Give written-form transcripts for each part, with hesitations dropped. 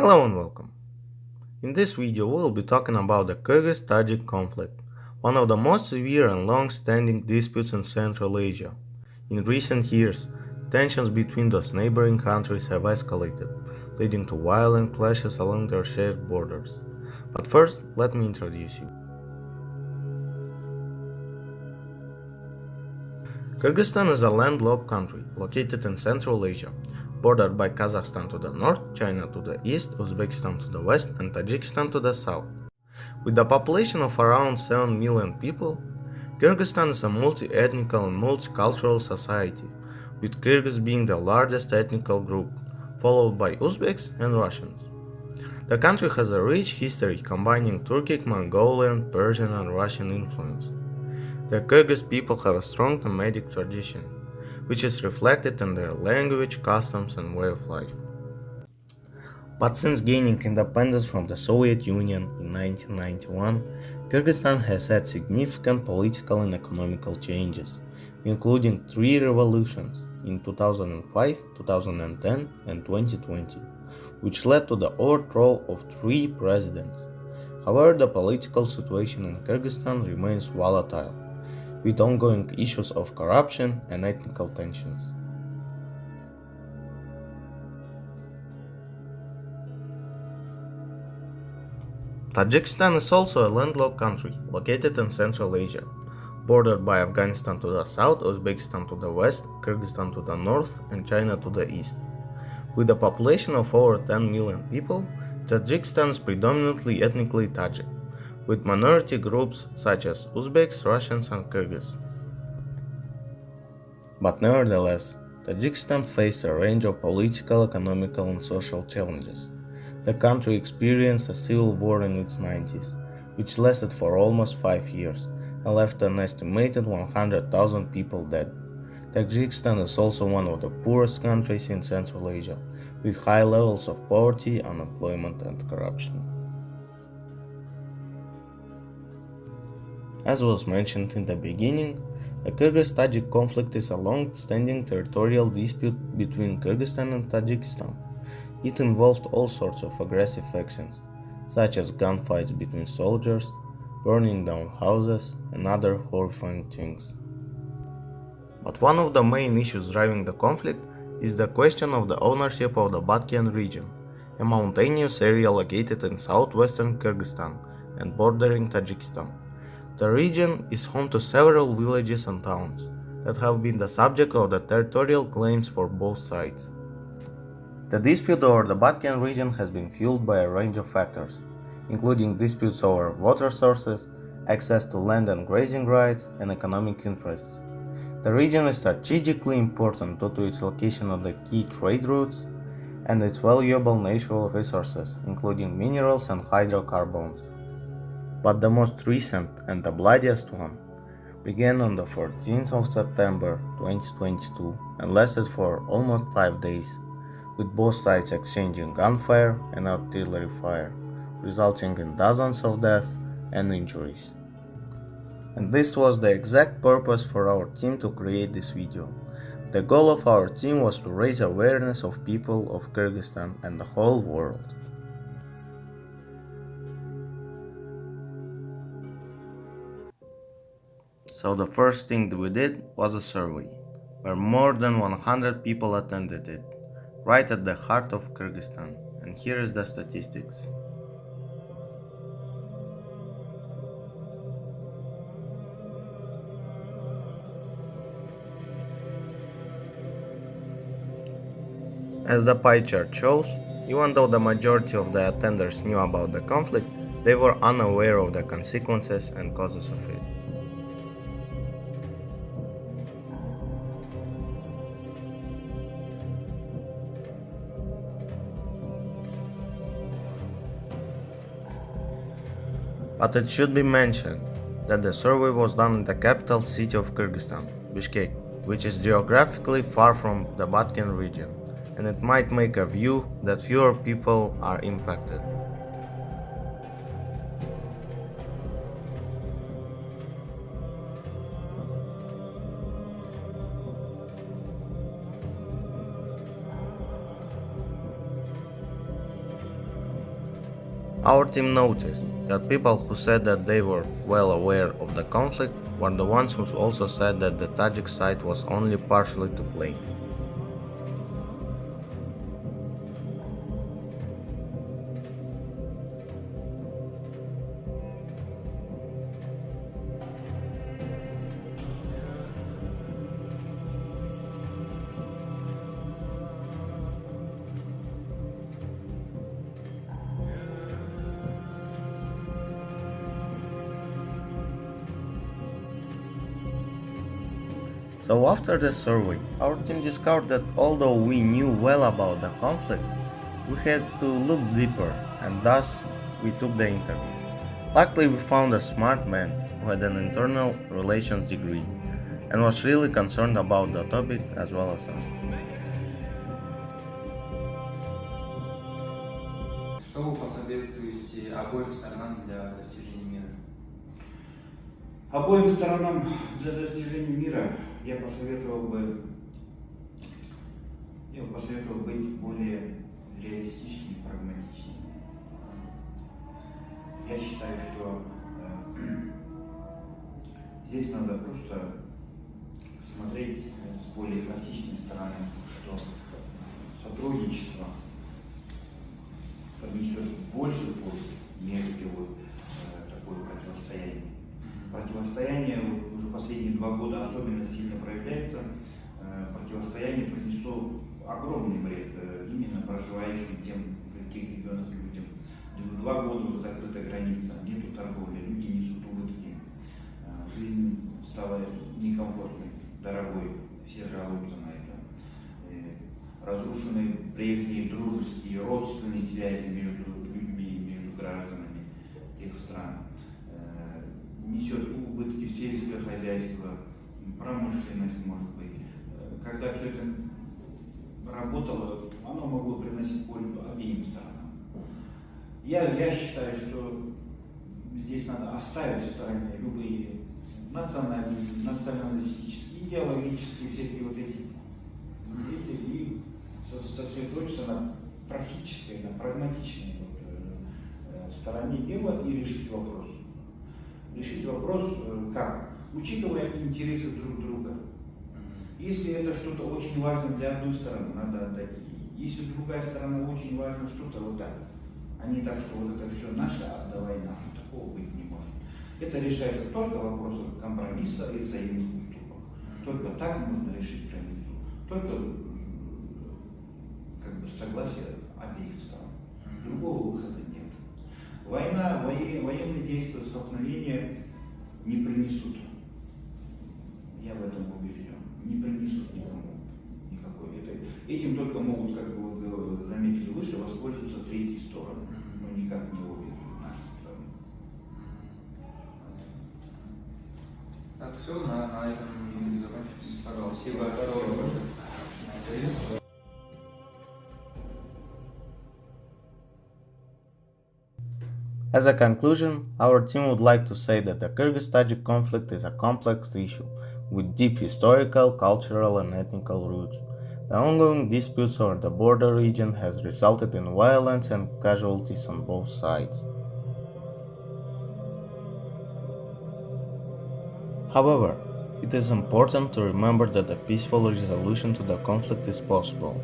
Hello and welcome. In this video we will be talking about the Kyrgyz-Tajik conflict, one of the most severe and long-standing disputes in Central Asia. In recent years, tensions between those neighboring countries have escalated, leading to violent clashes along their shared borders. But first, let me introduce you. Kyrgyzstan is a landlocked country located in Central Asia, bordered by Kazakhstan to the north, China to the east, Uzbekistan to the west, and Tajikistan to the south. With a population of around 7 million people, Kyrgyzstan is a multi-ethnic and multicultural society, with Kyrgyz being the largest ethnic group, followed by Uzbeks and Russians. The country has a rich history combining Turkic, Mongolian, Persian, and Russian influence. The Kyrgyz people have a strong nomadic tradition, which is reflected in their language, customs, and way of life. But since gaining independence from the Soviet Union in 1991, Kyrgyzstan has had significant political and economical changes, including three revolutions in 2005, 2010, and 2020, which led to the overthrow of three presidents. However, the political situation in Kyrgyzstan remains volatile, with ongoing issues of corruption and ethnic tensions. Tajikistan is also a landlocked country located in Central Asia, bordered by Afghanistan to the south, Uzbekistan to the west, Kyrgyzstan to the north, and China to the east. With a population of over 10 million people, Tajikistan is predominantly ethnically Tajik, with minority groups such as Uzbeks, Russians, and Kyrgyz. But nevertheless, Tajikistan faced a range of political, economical, and social challenges. The country experienced a civil war in its 90s, which lasted for almost 5 years and left an estimated 100,000 people dead. Tajikistan is also one of the poorest countries in Central Asia, with high levels of poverty, unemployment, and corruption. As was mentioned in the beginning, the Kyrgyz-Tajik conflict is a long-standing territorial dispute between Kyrgyzstan and Tajikistan. It involved all sorts of aggressive actions, such as gunfights between soldiers, burning down houses, and other horrifying things. But one of the main issues driving the conflict is the question of the ownership of the Batken region, a mountainous area located in southwestern Kyrgyzstan and bordering Tajikistan. The region is home to several villages and towns that have been the subject of the territorial claims for both sides. The dispute over the Batken region has been fueled by a range of factors, including disputes over water sources, access to land and grazing rights, and economic interests. The region is strategically important due to its location on the key trade routes and its valuable natural resources, including minerals and hydrocarbons. But the most recent and the bloodiest one began on the 14th of September 2022 and lasted for almost 5 days, with both sides exchanging gunfire and artillery fire, resulting in dozens of deaths and injuries. And this was the exact purpose for our team to create this video. The goal of our team was to raise awareness of people of Kyrgyzstan and the whole world. So the first thing we did was a survey, where more than 100 people attended it, right at the heart of Kyrgyzstan, and here is the statistics. As the pie chart shows, even though the majority of the attenders knew about the conflict, they were unaware of the consequences and causes of it. But it should be mentioned that the survey was done in the capital city of Kyrgyzstan, Bishkek, which is geographically far from the Batken region, and it might make a view that fewer people are impacted. Our team noticed that people who said that they were well aware of the conflict were the ones who also said that the Tajik side was only partially to blame. So after the survey, our team discovered that although we knew well about the conflict, we had to look deeper, and thus we took the interview. Luckily, we found a smart man who had an internal relations degree and was really concerned about the topic as well as us. Что вы посоветуете обоим сторонам для достижения мира? Обоим сторонам для достижения мира я посоветовал бы быть более реалистичными, прагматичными. Я считаю, что здесь надо просто смотреть с более практичной стороны, что сотрудничество принесет больше пользы, нежели такое противостояние. Противостояние уже последние 2 года особенно сильно проявляется. Противостояние принесло огромный вред именно проживающим в тех регионах людям. 2 года уже закрыта граница, нету торговли, люди несут убытки. Жизнь стала некомфортной, дорогой, все жалуются на это. Разрушены прежние дружеские, родственные связи между людьми, между гражданами тех стран. Несет убытки сельское хозяйство, промышленность, может быть. Когда все это работало, оно могло приносить пользу обеим сторонам. Я считаю, что здесь надо оставить в стороне любые националистические, идеологические, всякие вот эти и сосредоточиться на практической, на прагматичной стороне дела и решить вопрос. Решить вопрос как? Учитывая интересы друг друга. Если это что-то очень важно для одной стороны, надо отдать ей. Если другая сторона очень важно что-то, вот так. А не так, что вот это все наше, отдавай нам. Такого быть не может. Это решается только вопросом компромисса и взаимных уступок. Только так можно решить границу. Только согласие обеих сторон. Другого выхода нет. Война, военные действия, столкновения не принесут. Я в этом убежден. Не принесут никому никакой. Этим только могут, как вы заметили выше, воспользоваться третьи стороны. Но никак не обе наши страны. Так, все, на этом мы закончим. Пожалуйста. Спасибо. As a conclusion, our team would like to say that the Kyrgyz-Tajik conflict is a complex issue with deep historical, cultural and ethnical roots. The ongoing disputes over the border region has resulted in violence and casualties on both sides. However, it is important to remember that a peaceful resolution to the conflict is possible.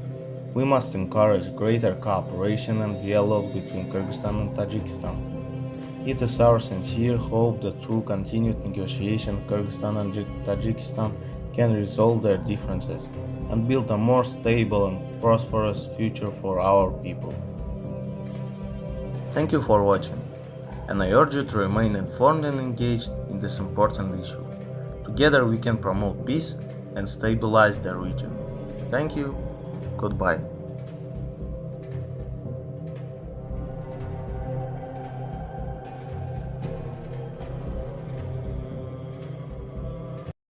We must encourage greater cooperation and dialogue between Kyrgyzstan and Tajikistan. It is our sincere hope that through continued negotiation, Kyrgyzstan and Tajikistan can resolve their differences and build a more stable and prosperous future for our people. Thank you for watching, and I urge you to remain informed and engaged in this important issue. Together we can promote peace and stabilize the region. Thank you. Goodbye.